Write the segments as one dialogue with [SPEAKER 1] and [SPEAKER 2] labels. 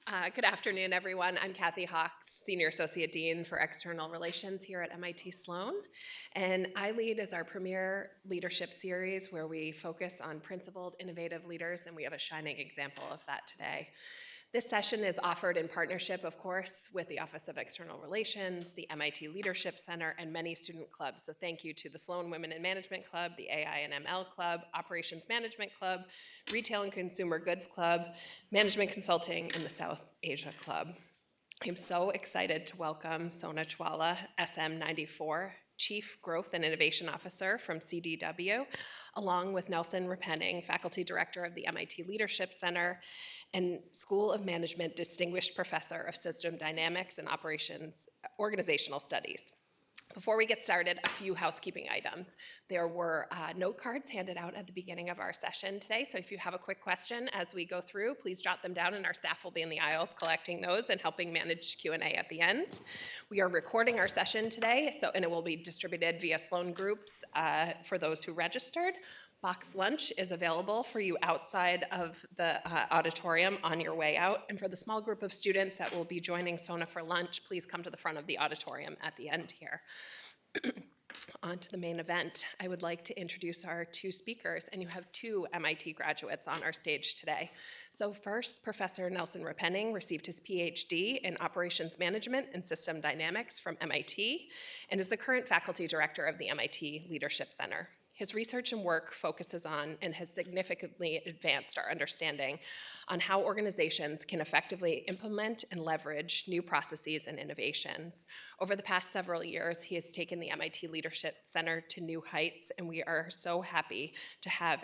[SPEAKER 1] Good afternoon, everyone. I'm Kathy Hawks, Senior Associate Dean for External Relations here at MIT Sloan. And iLead is our premier leadership series where we focus on principled, innovative leaders, and we have a shining example of that today. This session is offered in partnership, of course, with the Office of External Relations, the MIT Leadership Center, and many student clubs. So thank you to the Sloan Women in Management Club, the AI and ML Club, Operations Management Club, Retail and Consumer Goods Club, Management Consulting, and the South Asia Club. I'm so excited to welcome Sona Chawla, SM94, Chief Growth and Innovation Officer from CDW, along with Nelson Repenning, Faculty Director of the MIT Leadership Center and School of Management Distinguished Professor of System Dynamics and Organizational Studies. Before we get started, a few housekeeping items. There were note cards handed out at the beginning of our session today, so if you have a quick question as we go through, please jot them down, and our staff will be in the aisles collecting those and helping manage Q&A at the end. We are recording our session today, and it will be distributed via Sloan groups for those who registered. Box lunch is available for you outside of the auditorium on your way out. And for the small group of students that will be joining Sona for lunch, please come to the front of the auditorium at the end here. On to the main event. I would like to introduce our two speakers, and you have two MIT graduates on our stage today. So first, Professor Nelson Repenning received his PhD in Operations Management and System Dynamics from MIT and is the current faculty director of the MIT Leadership Center. His research and work focuses on and has significantly advanced our understanding on how organizations can effectively implement and leverage new processes and innovations. Over the past several years, he has taken the MIT Leadership Center to new heights, and we are so happy to have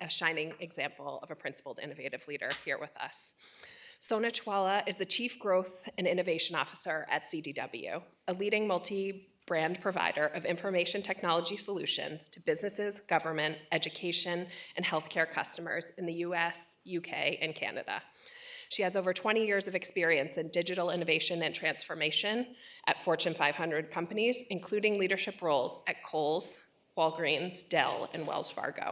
[SPEAKER 1] a shining example of a principled, innovative leader here with us. Sona Chawla is the Chief Growth and Innovation Officer at CDW, a leading multi-brand provider of information technology solutions to businesses, government, education, and healthcare customers in the US, UK, and Canada. She has over 20 years of experience in digital innovation and transformation at Fortune 500 companies, including leadership roles at Kohl's, Walgreens, Dell, and Wells Fargo.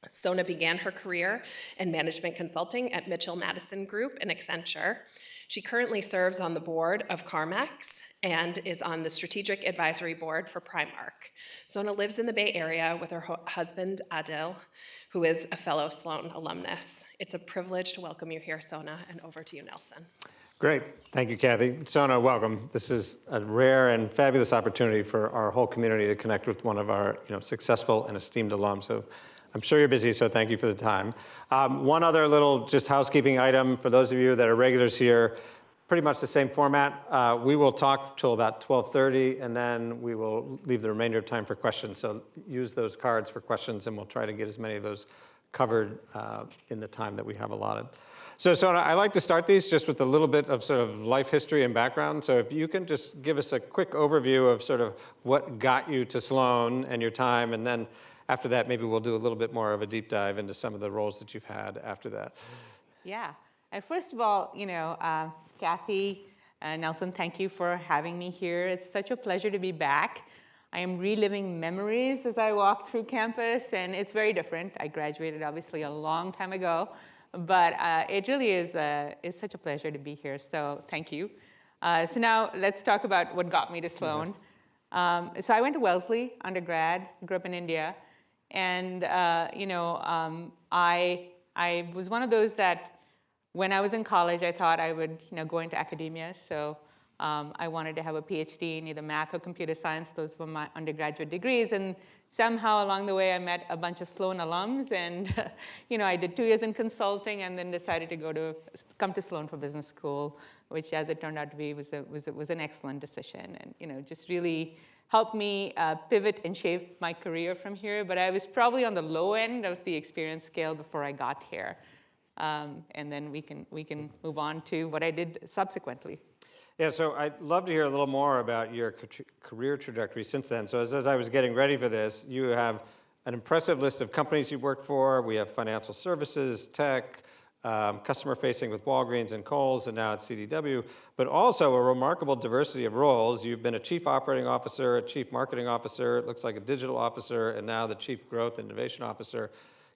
[SPEAKER 1] Sona began her career in management consulting at Mitchell Madison Group and Accenture. She currently serves on the board of CarMax and is on the strategic advisory board for Primark. Sona lives in the Bay Area with her husband, Adil, who is a fellow Sloan alumnus. It's a privilege to welcome you here, Sona, and over to you, Nelson.
[SPEAKER 2] Great. Thank you, Kathy. Sona, welcome. This is a rare and fabulous opportunity for our whole community to connect with one of our successful and esteemed alums. So I'm sure you're busy, so thank you for the time. One other little just housekeeping item for those of you that are regulars here, pretty much the same format. We will talk till about 12:30, and then we will leave the remainder of time for questions. So use those cards for questions, and we'll try to get as many of those covered in the time that we have allotted. So Sona, I like to start these just with a little bit of sort of life history and background. So if you can just give us a quick overview of sort of what got you to Sloan and your time, and then after that, maybe we'll do a little bit more of a deep dive into some of the roles that you've had after that.
[SPEAKER 3] Yeah. First of all, Kathy, Nelson, thank you for having me here. It's such a pleasure to be back. I am reliving memories as I walk through campus, and it's very different. I graduated, obviously, a long time ago, but it really is such a pleasure to be here, so thank you. So now let's talk about what got me to Sloan. So I went to Wellesley undergrad, grew up in India. And I was one of those that when I was in college, I thought I would go into academia. So I wanted to have a PhD in either math or computer science. Those were my undergraduate degrees. And somehow along the way, I met a bunch of Sloan alums. And I did 2 years in consulting and then decided to come to Sloan for business school, which, as it turned out to be, was an excellent decision. And just really helped me pivot and shape my career from here. But I was probably on the low end of the experience scale before I got here. And then we can move on to what I did subsequently.
[SPEAKER 2] Yeah, so I'd love to hear a little more about your career trajectory since then. So as I was getting ready for this, you have an impressive list of companies you've worked for. We have financial services, tech, customer-facing with Walgreens and Kohl's, and now at CDW, but also a remarkable diversity of roles. You've been a chief operating officer, a chief marketing officer, it looks like a digital officer, and now the chief growth and innovation officer.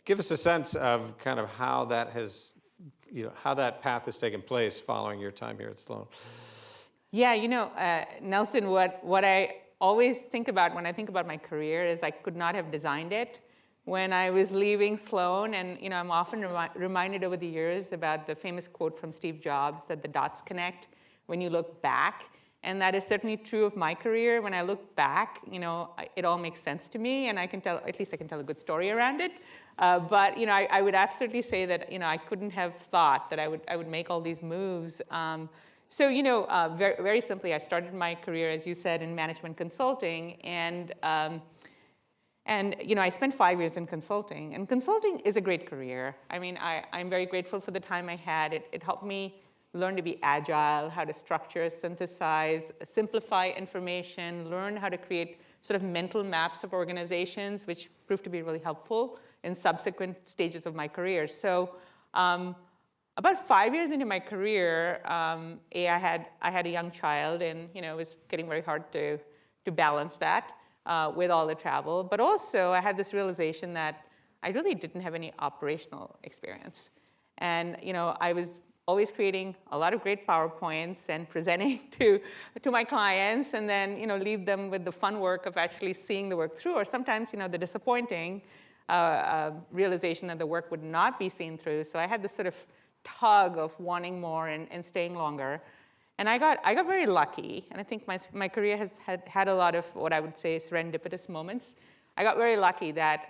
[SPEAKER 2] Give us a sense of kind of how that has how that path has taken place following your time here at Sloan.
[SPEAKER 3] Yeah, Nelson, what I always think about when I think about my career is I could not have designed it. When I was leaving Sloan, and I'm often reminded over the years about the famous quote from Steve Jobs that the dots connect when you look back. And that is certainly true of my career. When I look back, it all makes sense to me, and at least I can tell a good story around it. But I would absolutely say that I couldn't have thought that I would make all these moves. So very, very simply, I started my career, as you said, in management consulting, and I spent 5 years in consulting. And consulting is a great career. I mean, I'm very grateful for the time I had. It helped me learn to be agile, how to structure, synthesize, simplify information, learn how to create sort of mental maps of organizations, which proved to be really helpful in subsequent stages of my career. So about 5 years into my career, I had a young child, and it was getting very hard to balance that with all the travel. But also, I had this realization that I really didn't have any operational experience. And I was always creating a lot of great PowerPoints and presenting to my clients, and then leave them with the fun work of actually seeing the work through, or sometimes the disappointing realization that the work would not be seen through. So I had this sort of tug of wanting more and staying longer. And I got very lucky, and I think my career has had a lot of what I would say serendipitous moments. I got very lucky that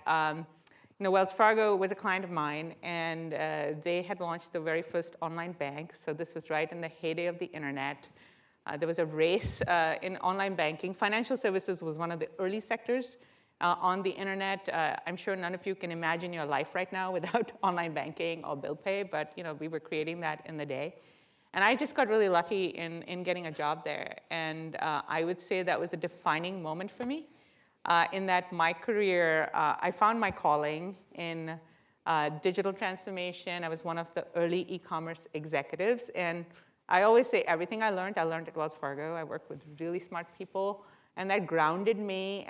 [SPEAKER 3] Wells Fargo was a client of mine, and they had launched the very first online bank. So this was right in the heyday of the internet. There was a race in online banking. Financial services was one of the early sectors on the internet. I'm sure none of you can imagine your life right now without online banking or bill pay, but we were creating that in the day. And I just got really lucky in getting a job there. And I would say that was a defining moment for me. In that my career, I found my calling in digital transformation. I was one of the early e-commerce executives. And I always say everything I learned at Wells Fargo. I worked with really smart people, and that grounded me.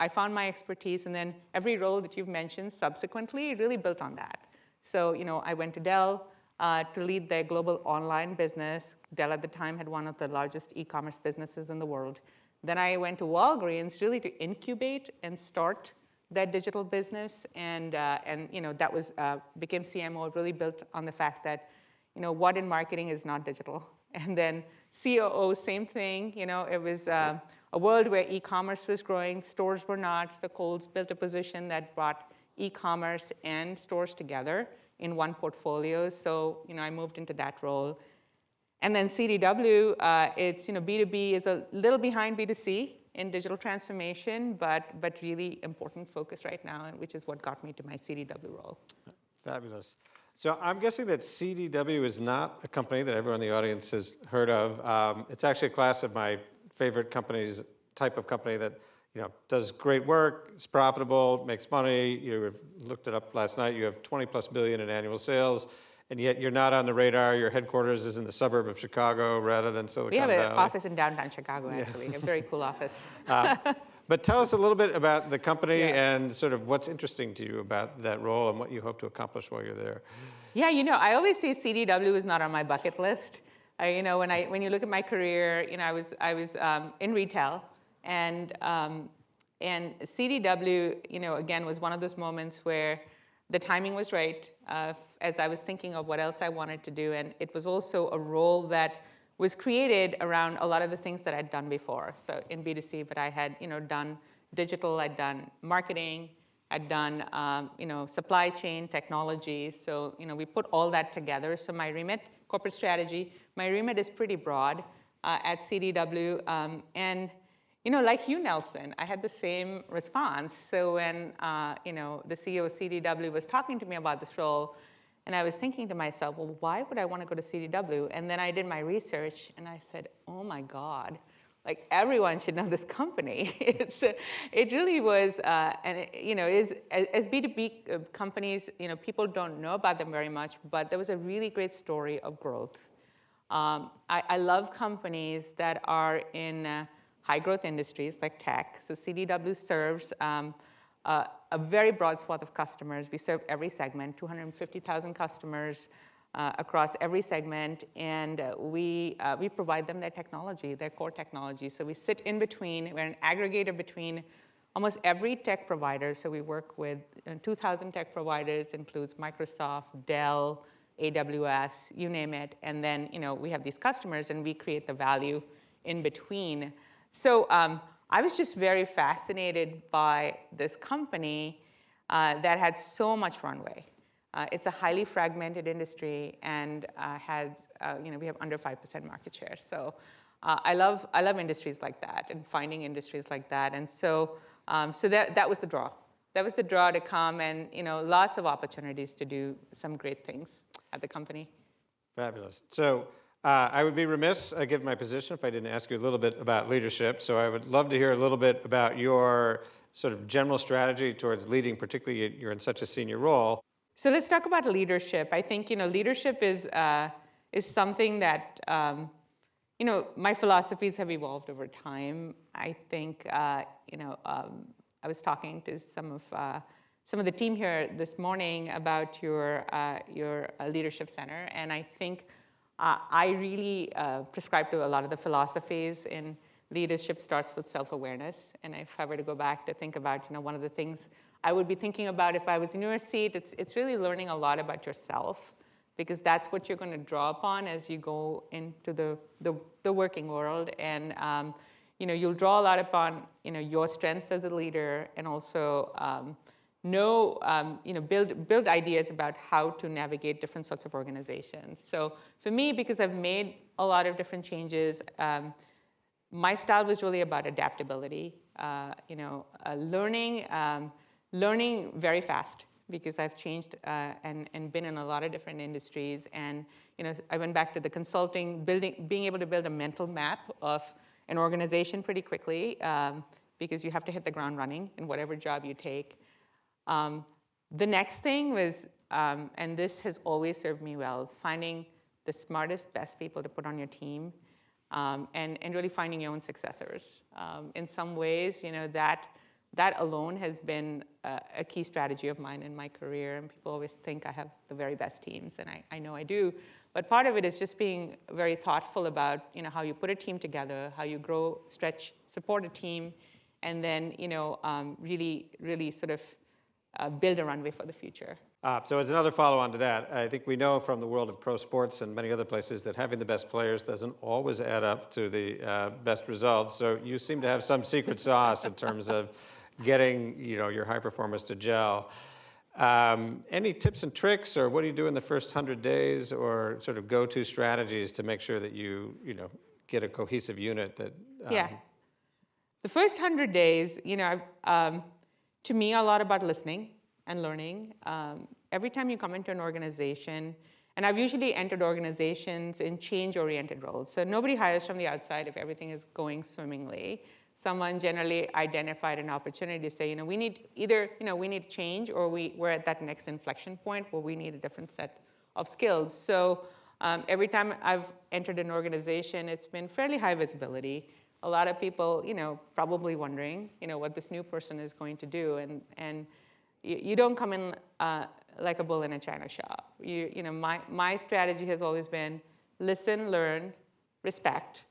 [SPEAKER 3] I found my expertise, and then every role that you've mentioned subsequently really built on that. So I went to Dell to lead their global online business. Dell at the time had one of the largest e-commerce businesses in the world. Then I went to Walgreens really to incubate and start that digital business, and that was became CMO. Really built on the fact that what in marketing is not digital. And then COO, same thing. It was a world where e-commerce was growing, stores were not. So Kohl's built a position that brought e-commerce and stores together in one portfolio. So I moved into that role. And then CDW, it's B2B is a little behind B2C in digital transformation, but really important focus right now, which is what got me to my CDW role.
[SPEAKER 2] Fabulous. So I'm guessing that CDW is not a company that everyone in the audience has heard of. It's actually a class of my favorite companies, type of company that does great work, it's profitable, makes money. You looked it up last night. You have 20+ billion in annual sales, and yet you're not on the radar. Your headquarters is in the suburb of Chicago rather than Silicon Valley.
[SPEAKER 3] We have an office in downtown Chicago, actually, a very cool office.
[SPEAKER 2] But tell us a little bit about the company and sort of what's interesting to you about that role and what you hope to accomplish while you're there.
[SPEAKER 3] Yeah, I always say CDW is not on my bucket list. When you look at my career, I was in retail, and CDW, again, was one of those moments where the timing was right as I was thinking of what else I wanted to do, and it was also a role that was created around a lot of the things that I'd done before. So in B2C, but I had done digital, I'd done marketing, I'd done supply chain technology. So we put all that together. So my remit, corporate strategy, my remit is pretty broad at CDW, and like you, Nelson, I had the same response. So when the CEO of CDW was talking to me about this role, and I was thinking to myself, well, why would I want to go to CDW? And then I did my research, and I said, oh my God, like everyone should know this company. It really was, and as B2B companies, people don't know about them very much, but there was a really great story of growth. I love companies that are in high growth industries like tech. So CDW serves a very broad swath of customers. We serve every segment, 250,000 customers across every segment, and we provide them their technology, their core technology. So we sit in between. We're an aggregator between almost every tech provider. So we work with 2,000 tech providers, includes Microsoft, Dell, AWS, you name it. And then we have these customers, and we create the value in between. So I was just very fascinated by this company that had so much runway. It's a highly fragmented industry, and we have under 5% market share. So I love industries like that and finding industries like that. And so that was the draw. That was the draw to come, and lots of opportunities to do some great things at the company.
[SPEAKER 2] Fabulous. So I would be remiss, given my position, if I didn't ask you a little bit about leadership. So I would love to hear a little bit about your sort of general strategy towards leading, particularly you're in such a senior role.
[SPEAKER 3] So let's talk about leadership. I think leadership is something that my philosophies have evolved over time. I think I was talking to some of the team here this morning about your leadership center, and I think I really prescribe to a lot of the philosophies in leadership. Starts with self-awareness, and if I were to go back to think about one of the things I would be thinking about if I was in your seat, it's really learning a lot about yourself, because that's what you're going to draw upon as you go into the working world. And you'll draw a lot upon your strengths as a leader, and also build ideas about how to navigate different sorts of organizations. So for me, because I've made a lot of different changes, my style was really about adaptability, learning very fast, because I've changed and been in a lot of different industries. And I went back to the consulting, being able to build a mental map of an organization pretty quickly, because you have to hit the ground running in whatever job you take. The next thing was, and this has always served me well, finding the smartest, best people to put on your team, and really finding your own successors. In some ways, that alone has been a key strategy of mine in my career. And people always think I have the very best teams, and I know I do. But part of it is just being very thoughtful about how you put a team together, how you grow, stretch, support a team, and then really sort of build a runway for the future.
[SPEAKER 2] So as another follow-on to that, I think we know from the world of pro sports and many other places that having the best players doesn't always add up to the best results. So you seem to have some secret sauce in terms of getting your high performers to gel. Any tips and tricks, or what do you do in the first 100 days, or sort of go-to strategies to make sure that you get a cohesive unit that?
[SPEAKER 3] Yeah. The first 100 days, to me, a lot about listening and learning. Every time you come into an organization, and I've usually entered organizations in change-oriented roles. So nobody hires from the outside if everything is going swimmingly. Someone generally identified an opportunity to say, we need we need change, or we're at that next inflection point where we need a different set of skills. So every time I've entered an organization, it's been fairly high visibility. A lot of people, probably wondering, what this new person is going to do, and you don't come in like a bull in a china shop. My strategy has always been listen, learn, respect.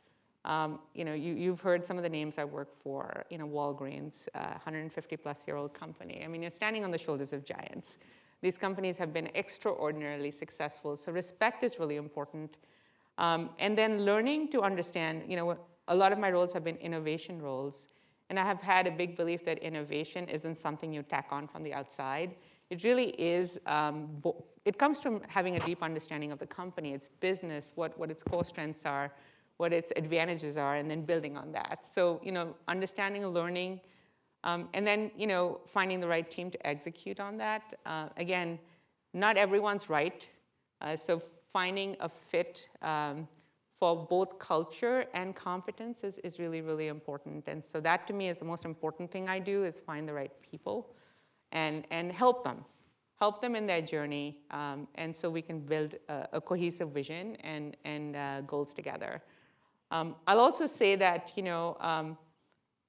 [SPEAKER 3] You've heard some of the names I work for. Walgreens, 150-plus-year-old company. I mean, you're standing on the shoulders of giants. These companies have been extraordinarily successful. So respect is really important, and then learning to understand. A lot of my roles have been innovation roles, and I have had a big belief that innovation isn't something you tack on from the outside. It really is. It comes from having a deep understanding of the company, its business, what its core strengths are, what its advantages are, and then building on that. So, understanding and learning, and then, finding the right team to execute on that. Again, not everyone's right. So finding a fit for both culture and competence is really, really important. And so that, to me, is the most important thing I do, is find the right people and help them in their journey, and so we can build a cohesive vision and goals together. I'll also say that,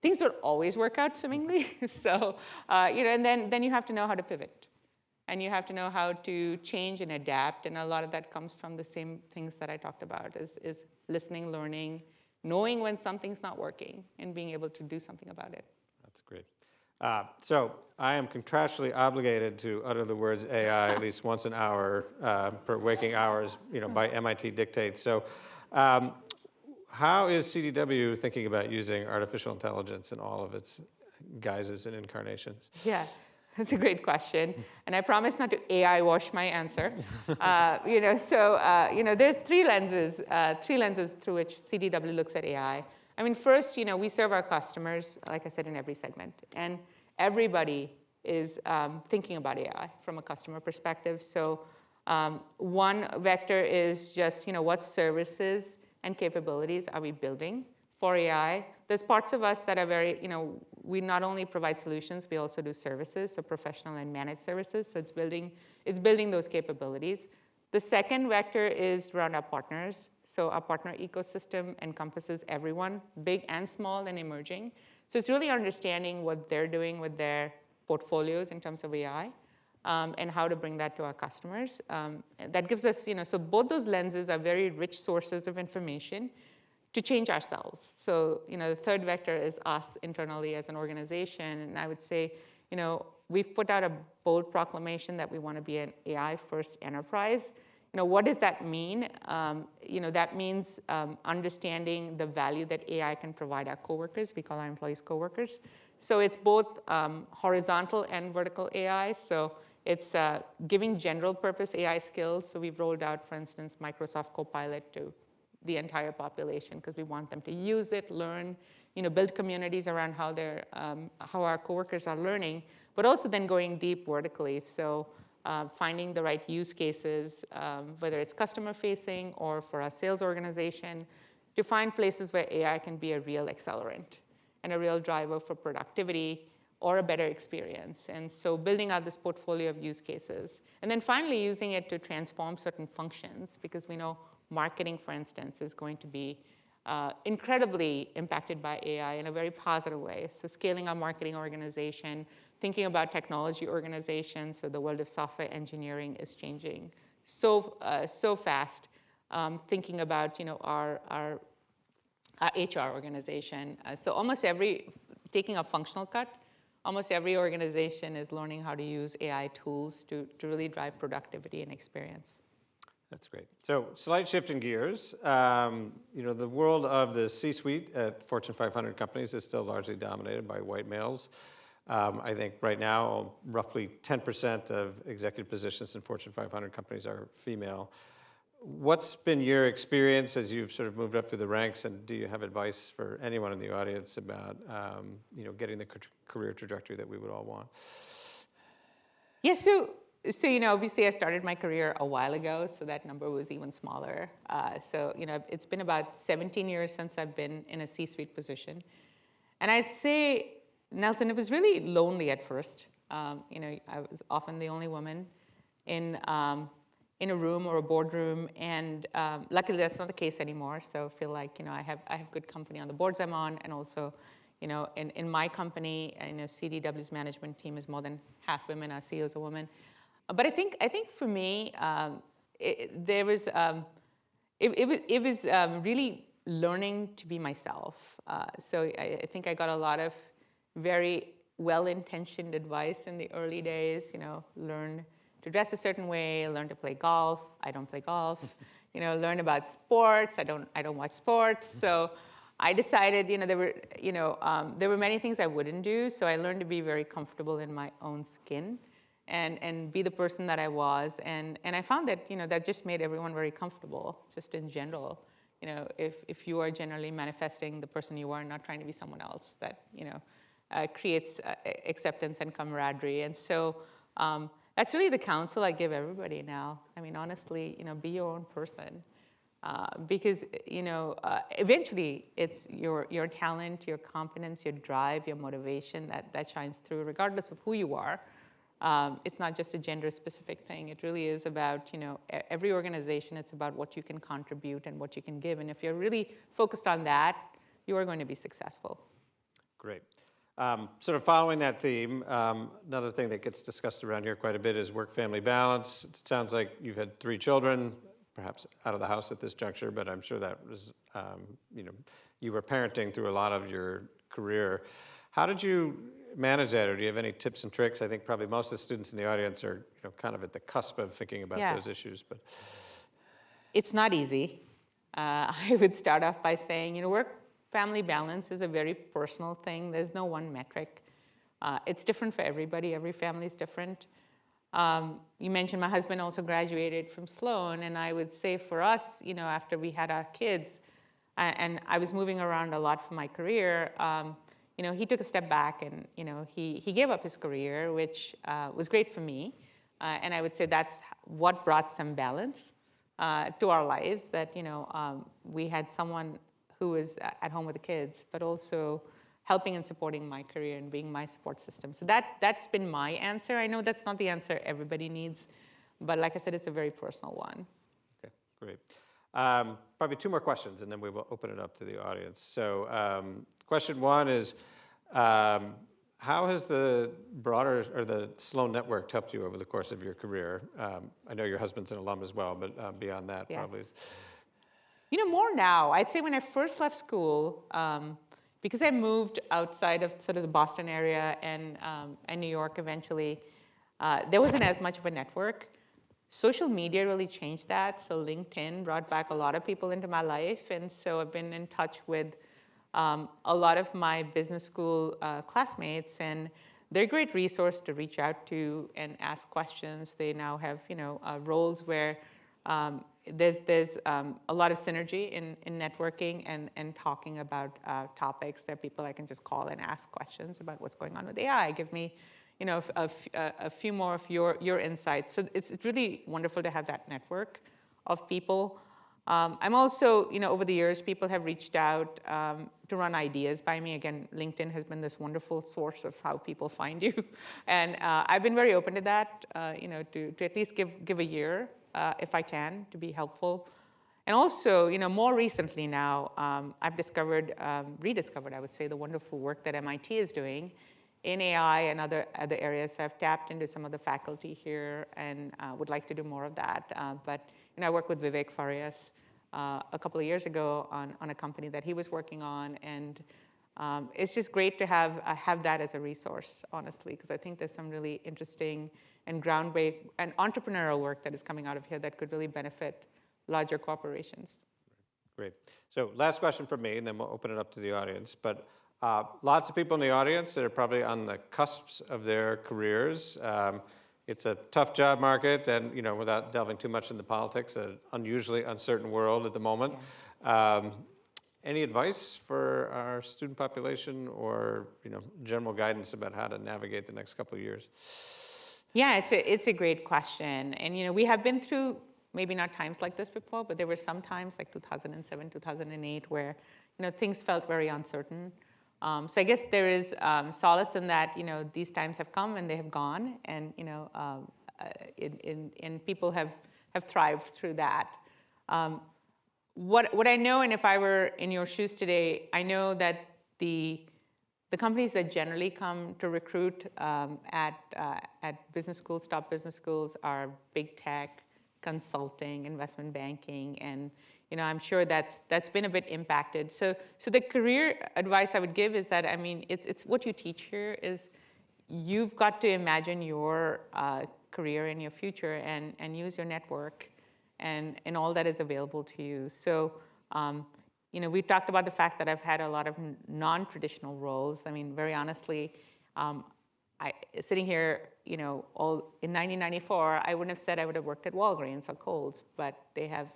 [SPEAKER 3] things don't always work out swimmingly. So, and then you have to know how to pivot. And you have to know how to change and adapt. And a lot of that comes from the same things that I talked about, is listening, learning, knowing when something's not working, and being able to do something about it.
[SPEAKER 2] That's great. So I am contractually obligated to utter the words AI at least once an hour per waking hours, by MIT dictates. So how is CDW thinking about using artificial intelligence in all of its guises and incarnations?
[SPEAKER 3] Yeah, that's a great question. And I promise not to AI wash my answer. There's three lenses through which CDW looks at AI. I mean, first, we serve our customers, like I said, in every segment. And everybody is thinking about AI from a customer perspective. So one vector is just, what services and capabilities are we building for AI? There's parts of us that are very, we not only provide solutions, we also do services, so professional and managed services. So it's building those capabilities. The second vector is around our partners. So our partner ecosystem encompasses everyone, big and small and emerging. So it's really understanding what they're doing with their portfolios in terms of AI, and how to bring that to our customers. That gives us, so both those lenses are very rich sources of information to change ourselves. So, the third vector is us internally as an organization. And I would say, we've put out a bold proclamation that we want to be an AI-first enterprise. What does that mean? That means understanding the value that AI can provide our coworkers. We call our employees coworkers. So it's both horizontal and vertical AI. So it's giving general purpose AI skills. So we've rolled out, for instance, Microsoft Copilot to the entire population because we want them to use it, learn, build communities around how our coworkers are learning, but also then going deep vertically. So finding the right use cases, whether it's customer facing or for our sales organization, to find places where AI can be a real accelerant and a real driver for productivity or a better experience. And so building out this portfolio of use cases. And then finally using it to transform certain functions, because we know marketing, for instance, is going to be incredibly impacted by AI in a very positive way. So scaling our marketing organization, thinking about technology organizations, so the world of software engineering is changing so fast. Thinking about our HR organization. So taking a functional cut, almost every organization is learning how to use AI tools to really drive productivity and experience.
[SPEAKER 2] That's great. So slight shift in gears. The world of the C-suite at Fortune 500 companies is still largely dominated by white males. I think right now, roughly 10% of executive positions in Fortune 500 companies are female. What's been your experience as you've sort of moved up through the ranks, and do you have advice for anyone in the audience about getting the career trajectory that we would all want?
[SPEAKER 3] Yeah, so obviously I started my career a while ago, so that number was even smaller. It's been about 17 years since I've been in a C-suite position. And I'd say, Nelson, it was really lonely at first. I was often the only woman in a room or a boardroom, and luckily that's not the case anymore. So I feel like I have good company on the boards I'm on, and also in my company, CDW's management team is more than half women. Our CEO is a woman. But I think for me, it was really learning to be myself. So I think I got a lot of very well-intentioned advice in the early days. Learn to dress a certain way, learn to play golf. I don't play golf. Learn about sports. I don't watch sports. So I decided, there were many things I wouldn't do. So I learned to be very comfortable in my own skin and be the person that I was. And I found that, that just made everyone very comfortable, just in general. If you are generally manifesting the person you are and not trying to be someone else, that, creates acceptance and camaraderie. And so that's really the counsel I give everybody now. I mean, honestly, be your own person. Because, eventually it's your talent, your confidence, your drive, your motivation that shines through regardless of who you are. It's not just a gender-specific thing. It really is about, every organization, it's about what you can contribute and what you can give. And if you're really focused on that, you are going to be successful.
[SPEAKER 2] Great. Sort of following that theme, another thing that gets discussed around here quite a bit is work-family balance. It sounds like you've had 3 children, perhaps out of the house at this juncture, but I'm sure that was, you were parenting through a lot of your career. How did you manage that, or do you have any tips and tricks? I think probably most of the students in the audience are, kind of at the cusp of thinking about those issues. But
[SPEAKER 3] it's not easy. I would start off by saying, work-family balance is a very personal thing. There's no one metric. It's different for everybody. Every family is different. You mentioned my husband also graduated from Sloan, and I would say for us, after we had our kids, and I was moving around a lot for my career, he took a step back and, he gave up his career, which was great for me. And I would say that's what brought some balance to our lives, that, we had someone who was at home with the kids, but also helping and supporting my career and being my support system. So that's been my answer. I know that's not the answer everybody needs, but like I said, it's a very personal one.
[SPEAKER 2] Okay, great. Probably 2 more questions, and then we will open it up to the audience. So question 1 is, how has the broader, or the Sloan network helped you over the course of your career? I know your husband's an alum as well, but beyond that, probably.
[SPEAKER 3] More now. I'd say when I first left school, because I moved outside of sort of the Boston area and New York eventually, there wasn't as much of a network. Social media really changed that. So LinkedIn brought back a lot of people into my life. And so I've been in touch with a lot of my business school classmates, and they're a great resource to reach out to and ask questions. They now have, roles where there's a lot of synergy in networking and talking about topics. There are people I can just call and ask questions about what's going on with AI. Give me, a few more of your insights. So it's really wonderful to have that network of people. I'm also, over the years, people have reached out to run ideas by me. Again, LinkedIn has been this wonderful source of how people find you. And I've been very open to that, to at least give a year, if I can, to be helpful. And also, more recently now, I've rediscovered, I would say, the wonderful work that MIT is doing in AI and other areas. I've tapped into some of the faculty here and would like to do more of that. But I worked with Vivek Farias a couple of years ago on a company that he was working on. And it's just great to have that as a resource, honestly, because I think there's some really interesting and groundbreaking and entrepreneurial work that is coming out of here that could really benefit larger corporations.
[SPEAKER 2] Great. So last question from me, and then we'll open it up to the audience. But lots of people in the audience that are probably on the cusps of their careers. It's a tough job market, and without delving too much into politics, an unusually uncertain world at the moment. Yeah. Any advice for our student population, or general guidance about how to navigate the next couple of years?
[SPEAKER 3] Yeah, it's a great question, and we have been through maybe not times like this before, but there were some times like 2007, 2008, where things felt very uncertain. So I guess there is solace in that, these times have come and they have gone, and and people have thrived through that. What I know, and if I were in your shoes today, I know that the companies that generally come to recruit at business schools, top business schools, are big tech, consulting, investment banking, and I'm sure that's been a bit impacted. So the career advice I would give is that, it's what you teach here is you've got to imagine your career and your future and use your network and all that is available to you. So, we talked about the fact that I've had a lot of non-traditional roles. Very honestly, sitting here, in 1994, I wouldn't have said I would have worked at Walgreens or Kohl's, but they have,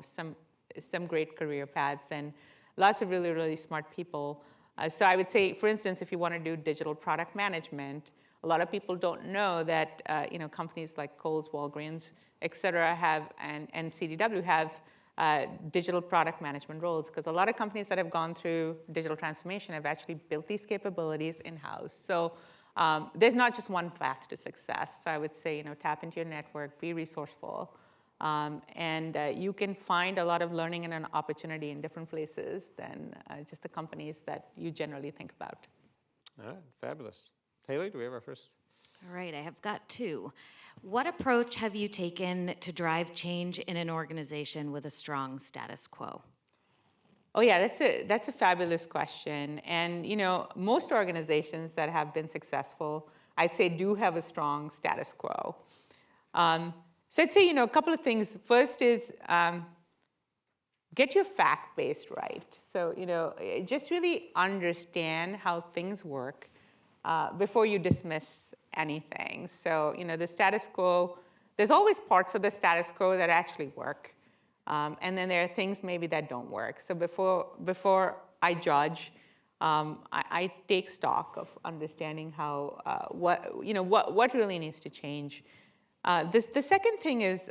[SPEAKER 3] some great career paths and lots of really, really smart people. So I would say, for instance, if you want to do digital product management, a lot of people don't know that, companies like Kohl's, Walgreens, et cetera, have, and CDW have digital product management roles, because a lot of companies that have gone through digital transformation have actually built these capabilities in-house. So there's not just one path to success. So I would say, tap into your network, be resourceful, And you can find a lot of learning and an opportunity in different places than just the companies that you generally think about.
[SPEAKER 2] All right, fabulous. Haley, do we have our first?
[SPEAKER 4] All right, I have got two. What approach have you taken to drive change in an organization with a strong status quo?
[SPEAKER 3] Oh yeah, that's a fabulous question. And most organizations that have been successful, I'd say, do have a strong status quo. So I'd say a couple of things. First is get your fact-based right. So just really understand how things work before you dismiss anything. So the status quo, there's always parts of the status quo that actually work. And then there are things maybe that don't work. So before I judge, I take stock of understanding how what really needs to change. The second thing is,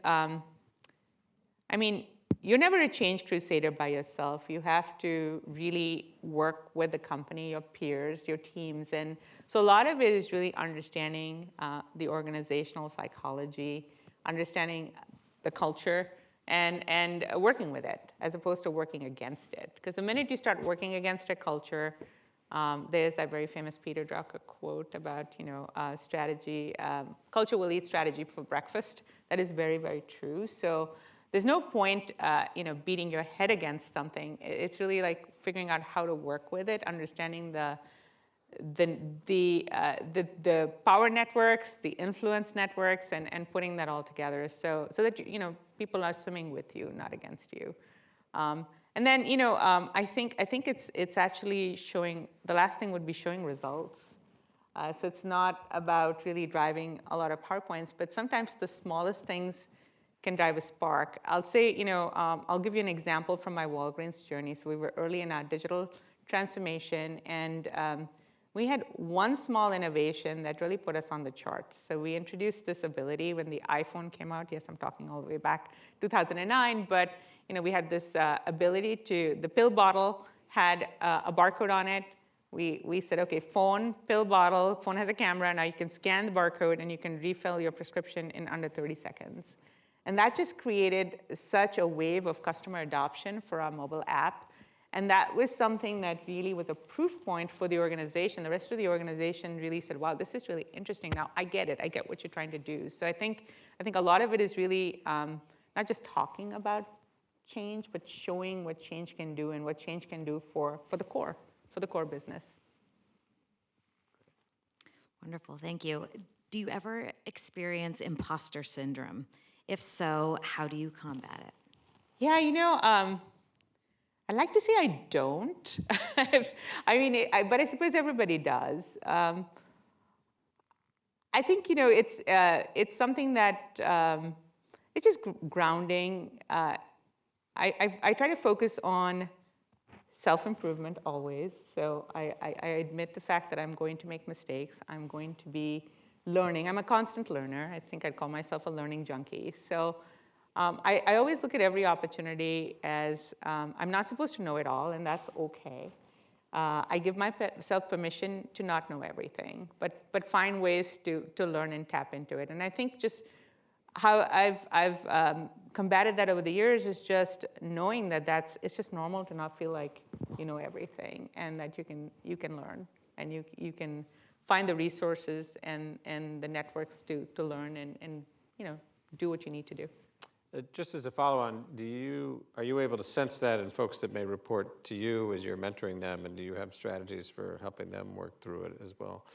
[SPEAKER 3] you're never a change crusader by yourself. You have to really work with the company, your peers, your teams, and so a lot of it is really understanding the organizational psychology, understanding the culture, and working with it as opposed to working against it. Because the minute you start working against a culture, there's that very famous Peter Drucker quote about strategy. Culture will eat strategy for breakfast. That is very, very true. So there's no point beating your head against something. It's really like figuring out how to work with it, understanding the power networks, the influence networks, and putting that all together so that people are swimming with you, not against you. And then I think it's actually showing. The last thing would be showing results. So it's not about really driving a lot of PowerPoints, but sometimes the smallest things can drive a spark. I'll say I'll give you an example from my Walgreens journey. So we were early in our digital transformation, and we had one small innovation that really put us on the charts. So we introduced this ability when the iPhone came out. Yes, I'm talking all the way back 2009, but we had this ability the pill bottle had a barcode on it. We said, okay, phone, pill bottle, phone has a camera, now you can scan the barcode and you can refill your prescription in under 30 seconds. And that just created such a wave of customer adoption for our mobile app. And that was something that really was a proof point for the organization. The rest of the organization really said, wow, this is really interesting. Now I get it. I get what you're trying to do. So I think a lot of it is really not just talking about change, but showing what change can do and what change can do for the core business.
[SPEAKER 4] Wonderful, thank you. Do you ever experience imposter syndrome? If so, how do you combat it?
[SPEAKER 3] Yeah, I'd like to say I don't. but I suppose everybody does. I think it's something that it's just grounding. I try to focus on self-improvement always. So I admit the fact that I'm going to make mistakes. I'm going to be learning. I'm a constant learner. I think I'd call myself a learning junkie. So I always look at every opportunity as I'm not supposed to know it all, and that's okay. I give myself permission to not know everything, but find ways to learn and tap into it. And I think just how I've combated that over the years is just knowing that it's just normal to not feel like you know everything, and that you can learn, and you can find the resources and the networks to learn and do what you need to do.
[SPEAKER 2] Just as a follow-on, are you able to sense that in folks that may report to you as you're mentoring them, and do you have strategies for helping them work through it as well?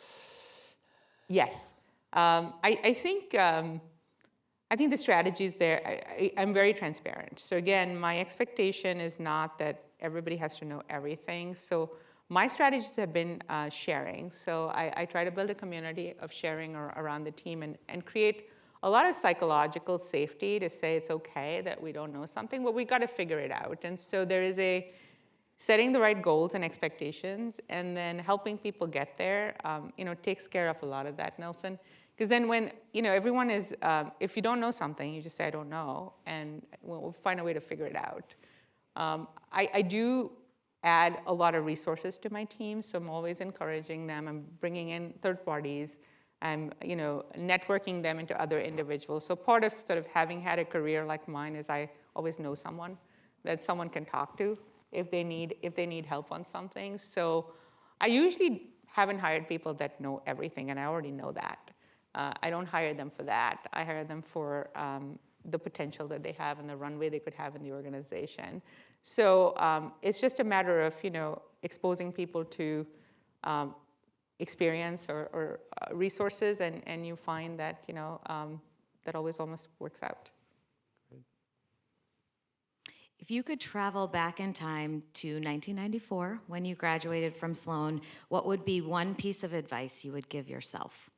[SPEAKER 3] Yes, I think the strategy is there. I'm very transparent. So again, my expectation is not that everybody has to know everything. So my strategies have been sharing. So I try to build a community of sharing around the team and create a lot of psychological safety to say it's okay that we don't know something, but we got to figure it out. And so there is setting the right goals and expectations, and then helping people get there, takes care of a lot of that, Nelson. Because then when, everyone is, if you don't know something, you just say, I don't know, and we'll find a way to figure it out. I do add a lot of resources to my team, so I'm always encouraging them. I'm bringing in third parties I'm networking them into other individuals. So part of sort of having had a career like mine is I always know someone that someone can talk to if they need help on something. So I usually haven't hired people that know everything, and I already know that. I don't hire them for that. I hire them for the potential that they have and the runway they could have in the organization. So it's just a matter of exposing people to experience or resources, and you find that that always almost works out.
[SPEAKER 4] If you could travel back in time to 1994, when you graduated from Sloan, what would be one piece of advice you would give yourself?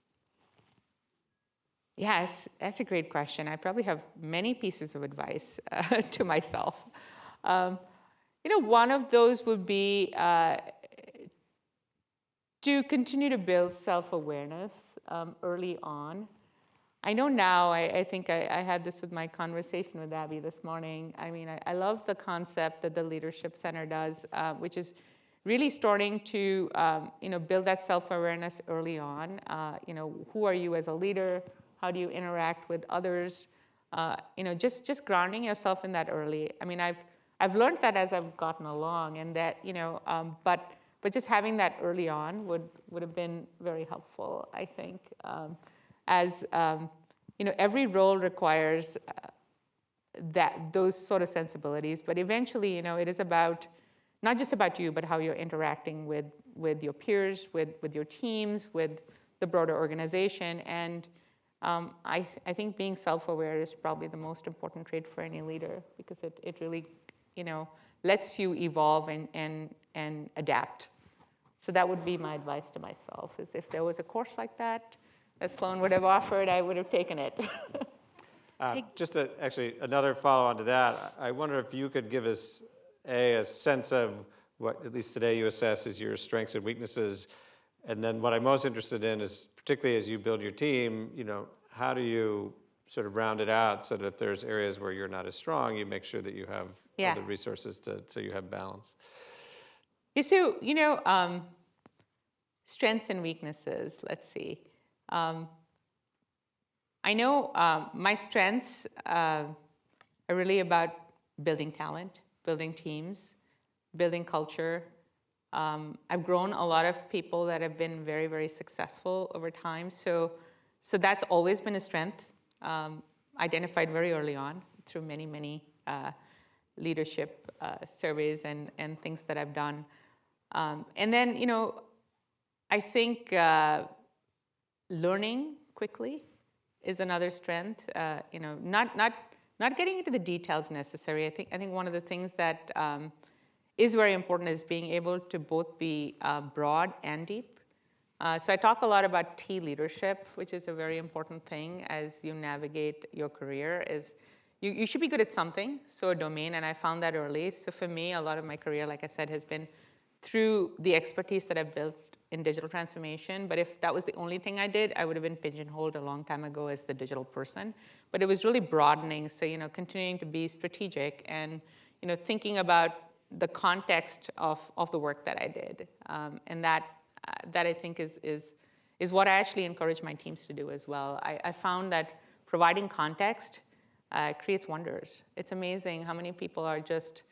[SPEAKER 3] Yeah, that's a great question. I probably have many pieces of advice to myself. One of those would be to continue to build self-awareness early on. I know now, I think I had this with my conversation with Abby this morning. I mean, I love the concept that the Leadership Center does, which is really starting to build that self-awareness early on. Who are you as a leader? How do you interact with others? Just grounding yourself in that early. I mean, I've learned that as I've gotten along, and that but just having that early on would have been very helpful, I think. Every role requires those sort of sensibilities, but eventually, it is about not just about you, but how you're interacting with your peers, with your teams, with the broader organization. And I think being self-aware is probably the most important trait for any leader, because it really lets you evolve and adapt. So that would be my advice to myself, is if there was a course like that Sloan would have offered, I would have taken it.
[SPEAKER 2] Actually, another follow-on to that, I wonder if you could give us a sense of what, at least today, you assess as your strengths and weaknesses. And then what I'm most interested in is, particularly as you build your team, how do you sort of round it out so that if there's areas where you're not as strong, you make sure that you have other resources so you have balance?
[SPEAKER 3] Yeah, so, strengths and weaknesses, let's see. I know my strengths are really about building talent, building teams, building culture. I've grown a lot of people that have been very, very successful over time. So that's always been a strength, identified very early on through many, many leadership surveys and things that I've done. And then, I think learning quickly is another strength. Not getting into the details necessary. I think one of the things that is very important is being able to both be broad and deep. So I talk a lot about T leadership, which is a very important thing as you navigate your career. Is you should be good at something, so a domain, and I found that early. So for me, a lot of my career, like I said, has been through the expertise that I've built in digital transformation. But if that was the only thing I did, I would have been pigeonholed a long time ago as the digital person. But it was really broadening, so continuing to be strategic and thinking about the context of the work that I did, and that I think is what I actually encourage my teams to do as well. I found that providing context creates wonders. It's amazing how many people are just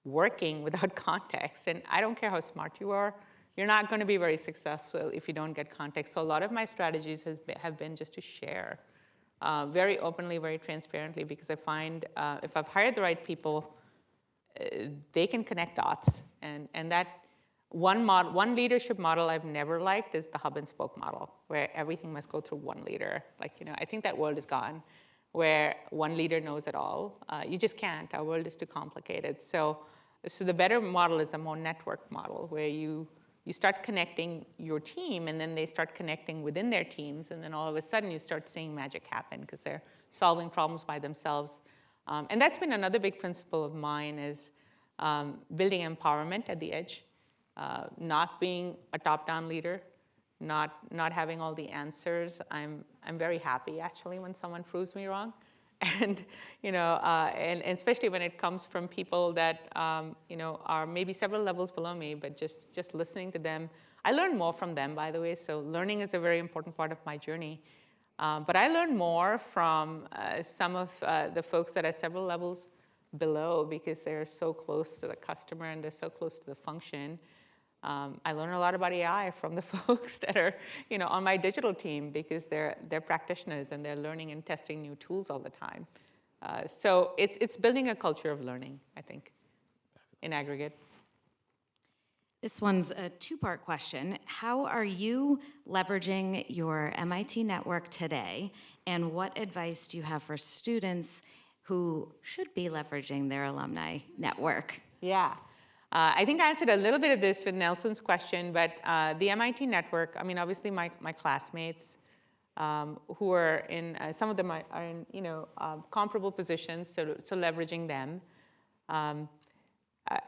[SPEAKER 3] working without context, and I don't care how smart you are, you're not going to be very successful if you don't get context. So a lot of my strategies have been just to share very openly, very transparently, because I find if I've hired the right people, they can connect dots. And that one leadership model I've never liked is the hub and spoke model, where everything must go through one leader. I think that world is gone, where one leader knows it all. You just can't. Our world is too complicated. So the better model is a more network model, where you start connecting your team, and then they start connecting within their teams, and then all of a sudden you start seeing magic happen because they're solving problems by themselves. And that's been another big principle of mine, is building empowerment at the edge, not being a top-down leader, not having all the answers. I'm very happy actually when someone proves me wrong, and and especially when it comes from people that are maybe several levels below me, but just listening to them. I learn more from them, by the way, so learning is a very important part of my journey. But I learn more from some of the folks that are several levels below because they're so close to the customer and they're so close to the function. I learn a lot about AI from the folks that are, on my digital team because they're practitioners and they're learning and testing new tools all the time. So it's building a culture of learning, I think, in aggregate.
[SPEAKER 4] This one's a two-part question. How are you leveraging your MIT network today, and what advice do you have for students who should be leveraging their alumni network?
[SPEAKER 3] Yeah. I think I answered a little bit of this with Nelson's question, but the MIT network, I mean, obviously my classmates who are in, some of them are in, comparable positions, so leveraging them.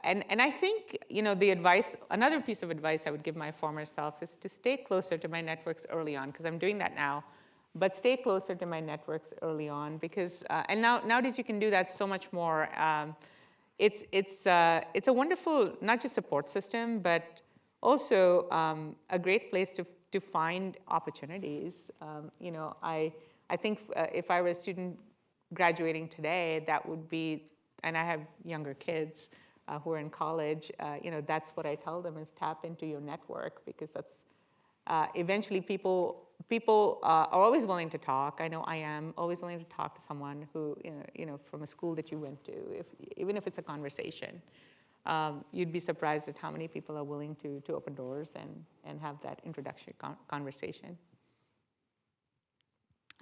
[SPEAKER 3] And I think, the advice, another piece of advice I would give my former self is to stay closer to my networks early on, because I'm doing that now, but stay closer to my networks early on, because, and nowadays you can do that so much more. It's a wonderful, not just support system, but also a great place to find opportunities. I think if I were a student graduating today, that would be, and I have younger kids who are in college, that's what I tell them is tap into your network, because that's eventually people are always willing to talk. I know I am always willing to talk to someone who, from a school that you went to, even if it's a conversation. You'd be surprised at how many people are willing to open doors and have that introductory conversation.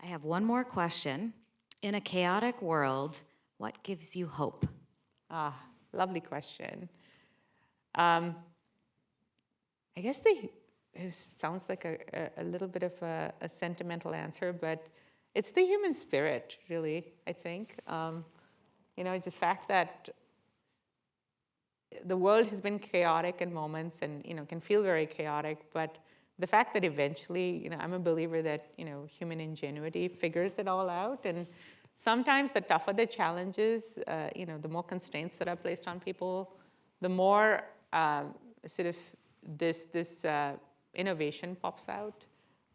[SPEAKER 4] I have one more question. In a chaotic world, what gives you hope?
[SPEAKER 3] Lovely question. I guess it sounds like a little bit of a sentimental answer, but it's the human spirit, really, I think. It's the fact that the world has been chaotic in moments and, can feel very chaotic, but the fact that eventually, I'm a believer that, human ingenuity figures it all out. And sometimes the tougher the challenges, the more constraints that are placed on people, the more sort of this innovation pops out.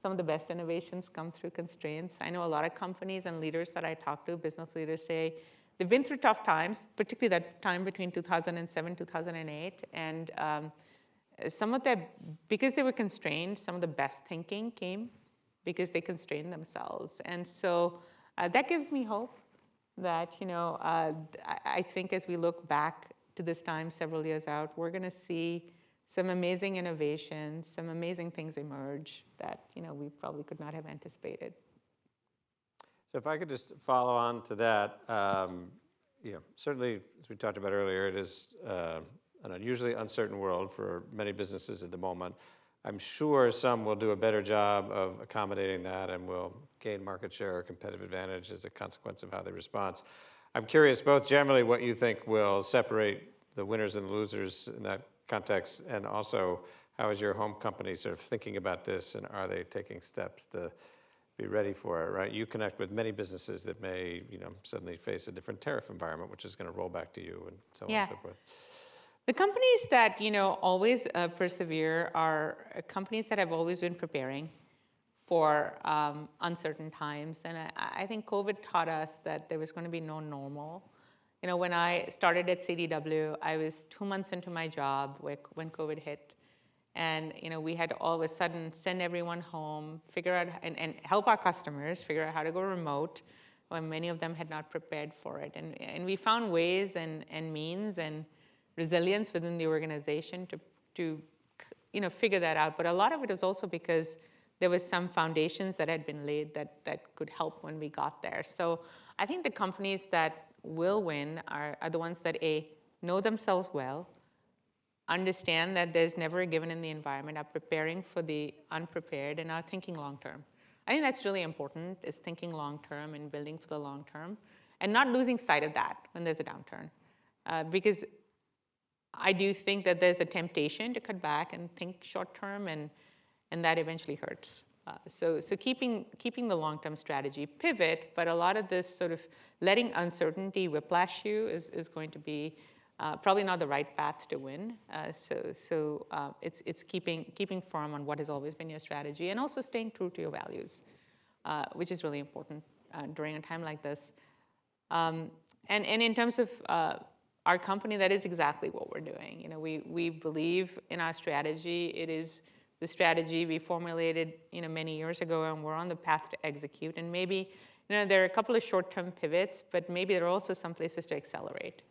[SPEAKER 3] Some of the best innovations come through constraints. I know a lot of companies and leaders that I talk to, business leaders, say they've been through tough times, particularly that time between 2007, 2008. And because they were constrained, some of the best thinking came because they constrained themselves. And so that gives me hope that, I think as we look back to this time several years out, we're going to see some amazing innovations, some amazing things emerge that, we probably could not have anticipated.
[SPEAKER 2] So if I could just follow on to that, certainly, as we talked about earlier, it is an unusually uncertain world for many businesses at the moment. I'm sure some will do a better job of accommodating that and will gain market share or competitive advantage as a consequence of how they respond. I'm curious both generally what you think will separate the winners and losers in that context, and also how is your home company sort of thinking about this, and are they taking steps to be ready for it, right? You connect with many businesses that may, suddenly face a different tariff environment, which is going to roll back to you and so on and so forth.
[SPEAKER 3] The companies that, always persevere are companies that have always been preparing for uncertain times. And I think COVID taught us that there was going to be no normal. When I started at CDW, I was 2 months into my job when COVID hit. And, we had to all of a sudden send everyone home, figure out, and help our customers figure out how to go remote, when many of them had not prepared for it. And we found ways and means and resilience within the organization to figure that out. But a lot of it was also because there was some foundations that had been laid that could help when we got there. So I think the companies that will win are the ones that, A, know themselves well, understand that there's never a given in the environment, are preparing for the unprepared, and are thinking long term. I think that's really important, is thinking long term and building for the long term, and not losing sight of that when there's a downturn. Because I do think that there's a temptation to cut back and think short term, and that eventually hurts. So keeping the long-term strategy, pivot, but a lot of this sort of letting uncertainty whiplash you is going to be probably not the right path to win. It's keeping firm on what has always been your strategy and also staying true to your values, which is really important during a time like this. And in terms of our company, that is exactly what we're doing. We believe in our strategy. It is the strategy we formulated many years ago, and we're on the path to execute. And maybe there are a couple of short-term pivots, but maybe there are also some places to accelerate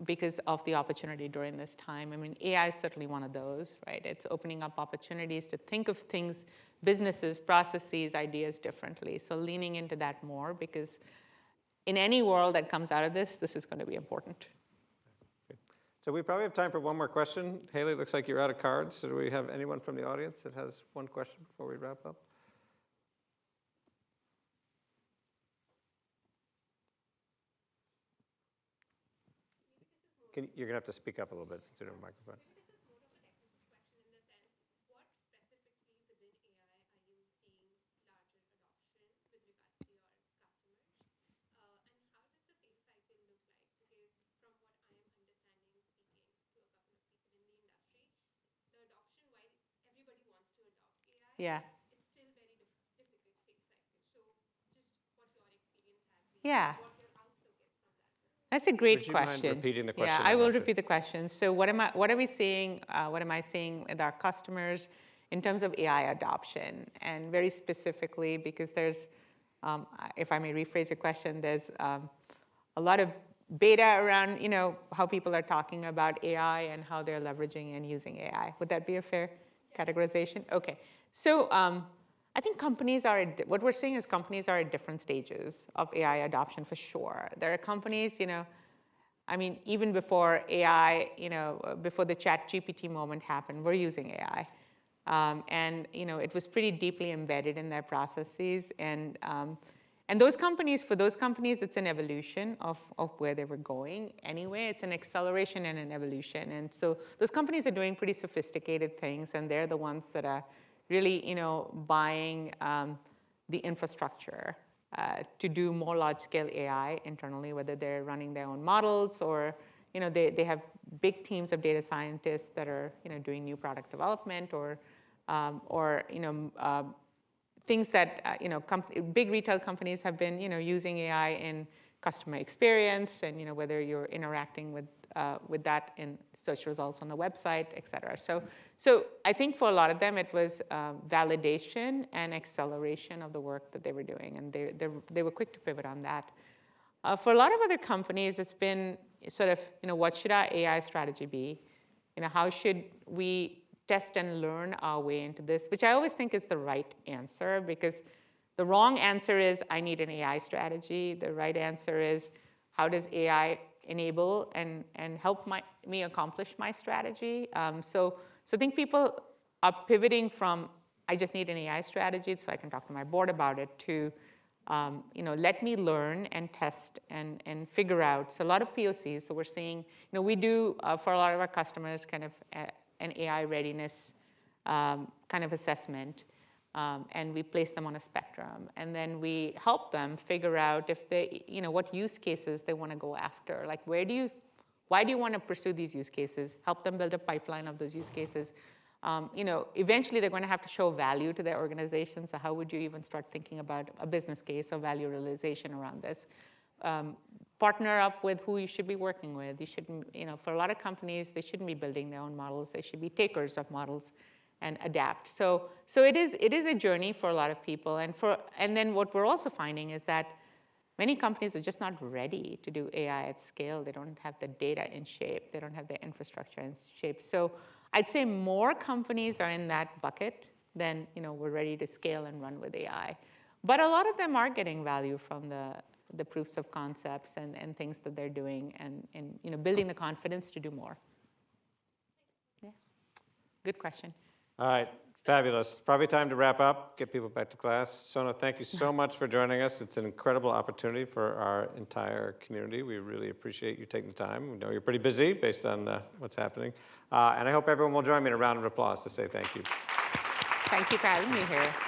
[SPEAKER 3] because of the opportunity during this time. I mean, AI is certainly one of those, right? It's opening up opportunities to think of things, businesses, processes, ideas differently. So leaning into that more, because in any world that comes out of this, this is going to be important.
[SPEAKER 2] So we probably have time for one more question. Haley, looks like you're out of cards. So do we have anyone from the audience that has one question before we wrap up? You're going to have to speak up a little bit since you don't have a microphone.
[SPEAKER 3] Yeah. Yeah. That's a great question.
[SPEAKER 2] Would you mind repeating the question?
[SPEAKER 3] Yeah, I will repeat the question. So what are we seeing, what am I seeing with our customers in terms of AI adoption? And very specifically, because there's, if I may rephrase your question, there's a lot of beta around, how people are talking about AI and how they're leveraging and using AI. Would that be a fair categorization? Okay. So I think what we're seeing is companies are at different stages of AI adoption for sure. There are companies, I mean, even before AI, before the ChatGPT moment happened, we're using AI. And it was pretty deeply embedded in their processes. And for those companies, it's an evolution of where they were going anyway. It's an acceleration and an evolution. And so those companies are doing pretty sophisticated things, and they're the ones that are really, buying the infrastructure to do more large-scale AI internally, whether they're running their own models or, they have big teams of data scientists that are, doing new product development or things that, big retail companies have been, using AI in customer experience and, whether you're interacting with that in search results on the website, et cetera. So I think for a lot of them, it was validation and acceleration of the work that they were doing, and they were quick to pivot on that. For a lot of other companies, it's been sort of, what should our AI strategy be? How should we test and learn our way into this, which I always think is the right answer, because the wrong answer is, I need an AI strategy. The right answer is, how does AI enable and help me accomplish my strategy? So I think people are pivoting from, I just need an AI strategy so I can talk to my board about it, to, let me learn and test and figure out. So a lot of POCs. So we're seeing, we do, for a lot of our customers, kind of an AI readiness kind of assessment. And we place them on a spectrum. And then we help them figure out if they, what use cases they want to go after. Like, why do you want to pursue these use cases? Help them build a pipeline of those use cases. Eventually they're going to have to show value to their organization. So how would you even start thinking about a business case or value realization around this? Partner up with who you should be working with. You shouldn't, for a lot of companies, they shouldn't be building their own models. They should be takers of models and adapt. So it is a journey for a lot of people. And then what we're also finding is that many companies are just not ready to do AI at scale. They don't have the data in shape. They don't have the infrastructure in shape. So I'd say more companies are in that bucket than, we're ready to scale and run with AI. But a lot of them are getting value from the proofs of concepts and things that they're doing and building the confidence to do more. Yeah, good question.
[SPEAKER 2] All right, fabulous. Probably time to wrap up, get people back to class. Sona, thank you so much for joining us. It's an incredible opportunity for our entire community. We really appreciate you taking the time. We know you're pretty busy based on what's happening. And I hope everyone will join me in a round of applause to say thank you.
[SPEAKER 3] Thank you for having me here.